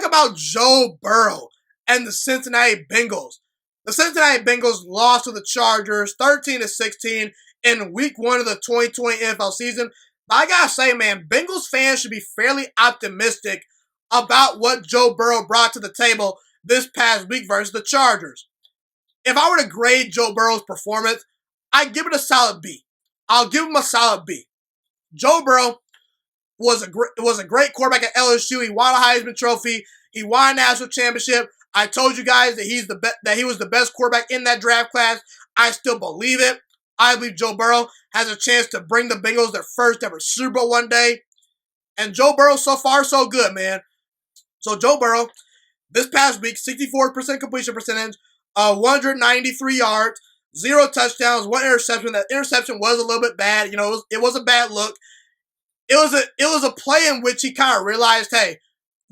talk about Joe Burrow and the Cincinnati Bengals. The Cincinnati Bengals lost to the Chargers 13-16 in week 1 of the 2020 NFL season. But I gotta say, man, Bengals fans should be fairly optimistic about what Joe Burrow brought to the table this past week versus the Chargers. If I were to grade Joe Burrow's performance, I'd give it a solid B. I'll give him a solid B. Joe Burrow was a great quarterback at LSU. He won a Heisman Trophy. He won a national championship. I told you guys that that he was the best quarterback in that draft class. I still believe it. I believe Joe Burrow has a chance to bring the Bengals their first ever Super Bowl one day. And Joe Burrow, so far, so good, man. So Joe Burrow, this past week, 64% completion percentage, 193 yards, 0 touchdowns, 1 interception. That interception was a little bit bad. You know, it was a bad look. It was a play in which he kind of realized, hey,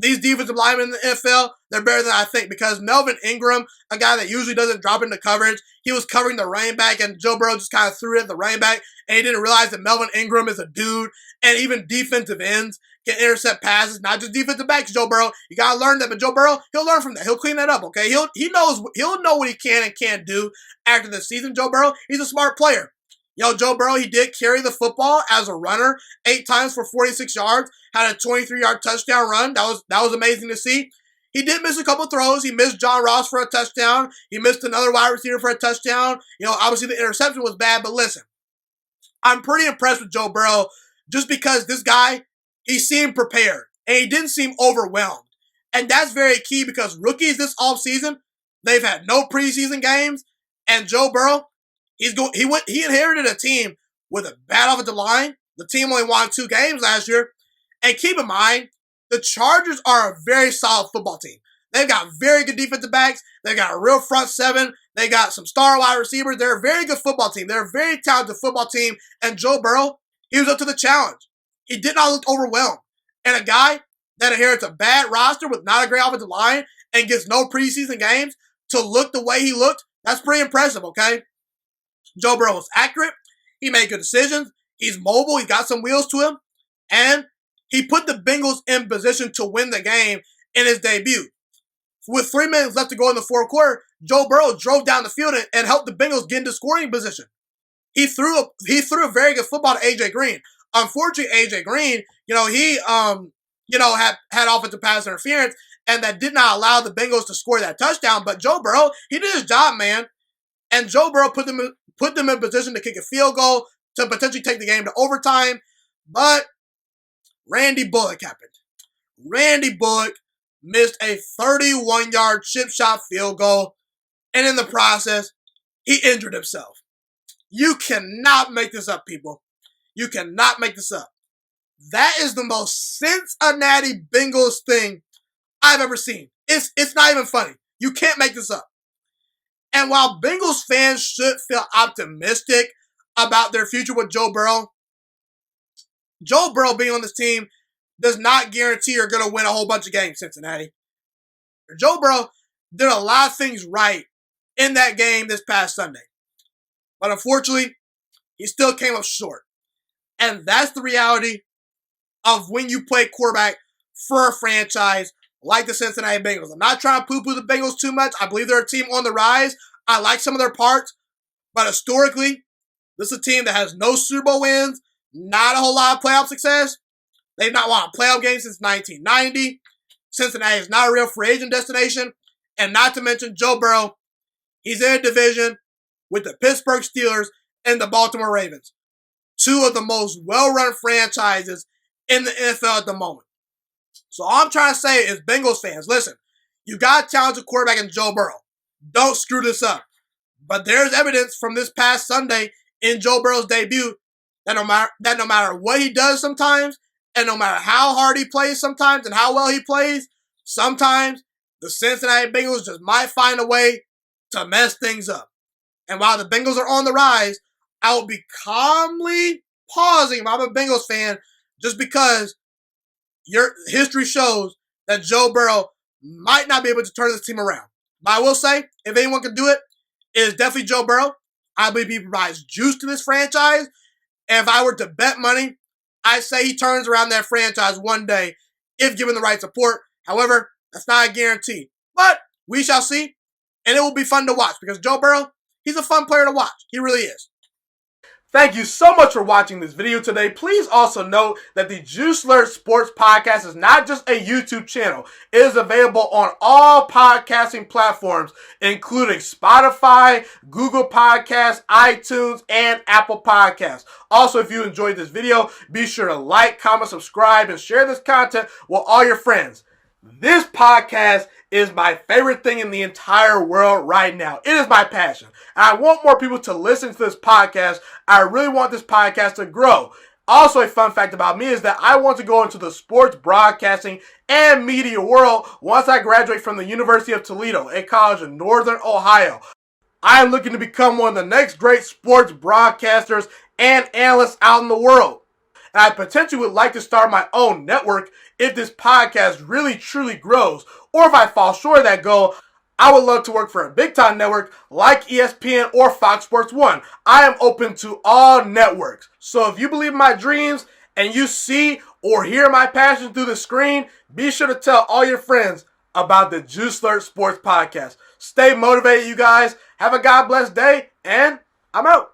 these defensive linemen in the NFL, they're better than I think, because Melvin Ingram, a guy that usually doesn't drop into coverage, he was covering the running back, and Joe Burrow just kind of threw it at the running back, and he didn't realize that Melvin Ingram is a dude, and even defensive ends can intercept passes, not just defensive backs. Joe Burrow, you gotta learn that, but Joe Burrow, he'll learn from that. He'll clean that up, okay? He'll know what he can and can't do after the season. Joe Burrow, he's a smart player. Joe Burrow, he did carry the football as a runner 8 times for 46 yards, had a 23-yard touchdown run. That was amazing to see. He did miss a couple throws. He missed John Ross for a touchdown. He missed another wide receiver for a touchdown. Obviously the interception was bad, but listen, I'm pretty impressed with Joe Burrow just because this guy, he seemed prepared and he didn't seem overwhelmed. And that's very key because rookies this offseason, they've had no preseason games, and Joe Burrow, he inherited a team with a bad offensive line. The team only won 2 games last year. And keep in mind, the Chargers are a very solid football team. They've got very good defensive backs. They've got a real front seven. They got some star wide receivers. They're a very good football team. They're a very talented football team. And Joe Burrow, he was up to the challenge. He did not look overwhelmed. And a guy that inherits a bad roster with not a great offensive line and gets no preseason games to look the way he looked, that's pretty impressive, okay? Joe Burrow was accurate. He made good decisions. He's mobile. He got some wheels to him. And he put the Bengals in position to win the game in his debut. With 3 minutes left to go in the fourth quarter, Joe Burrow drove down the field and helped the Bengals get into scoring position. He threw a very good football to A.J. Green. Unfortunately, A.J. Green, he had offensive pass interference, and that did not allow the Bengals to score that touchdown. But Joe Burrow, he did his job, man. And Joe Burrow put them in position to kick a field goal to potentially take the game to overtime. But Randy Bullock happened. Randy Bullock missed a 31-yard chip shot field goal, and in the process, he injured himself. You cannot make this up, people. You cannot make this up. That is the most Cincinnati Bengals thing I've ever seen. It's not even funny. You can't make this up. And while Bengals fans should feel optimistic about their future with Joe Burrow being on this team does not guarantee you're going to win a whole bunch of games, Cincinnati. Joe Burrow did a lot of things right in that game this past Sunday. But unfortunately, he still came up short. And that's the reality of when you play quarterback for a franchise like the Cincinnati Bengals. I'm not trying to poo-poo the Bengals too much. I believe they're a team on the rise. I like some of their parts. But historically, this is a team that has no Super Bowl wins, not a whole lot of playoff success. They've not won a playoff game since 1990. Cincinnati is not a real free agent destination. And not to mention Joe Burrow, he's in a division with the Pittsburgh Steelers and the Baltimore Ravens. 2 of the most well-run franchises in the NFL at the moment. So all I'm trying to say is, Bengals fans, listen, you got a talented quarterback in Joe Burrow. Don't screw this up. But there's evidence from this past Sunday in Joe Burrow's debut that no matter what he does sometimes, and no matter how hard he plays sometimes and how well he plays, sometimes the Cincinnati Bengals just might find a way to mess things up. And while the Bengals are on the rise, I will be calmly pausing if I'm a Bengals fan, just because your history shows that Joe Burrow might not be able to turn this team around. But I will say, if anyone can do it, it is definitely Joe Burrow. I believe he provides juice to this franchise. And if I were to bet money, I'd say he turns around that franchise one day if given the right support. However, That's not a guarantee. But we shall see. And it will be fun to watch because Joe Burrow, he's a fun player to watch. He really is. Thank you so much for watching this video today. Please also note that the Juice Alert Sports Podcast is not just a YouTube channel. It is available on all podcasting platforms, including Spotify, Google Podcasts, iTunes, and Apple Podcasts. Also, if you enjoyed this video, be sure to like, comment, subscribe, and share this content with all your friends. This podcast is my favorite thing in the entire world right now. It is my passion. And I want more people to listen to this podcast. I really want this podcast to grow. Also, a fun fact about me is that I want to go into the sports broadcasting and media world once I graduate from the University of Toledo, a college in Northern Ohio. I am looking to become one of the next great sports broadcasters and analysts out in the world. And I potentially would like to start my own network if this podcast really truly grows. Or if I fall short of that goal, I would love to work for a big time network like ESPN or Fox Sports 1. I am open to all networks. So if you believe in my dreams and you see or hear my passion through the screen, be sure to tell all your friends about the Juice Alert Sports Podcast. Stay motivated, you guys. Have a God bless day, and I'm out.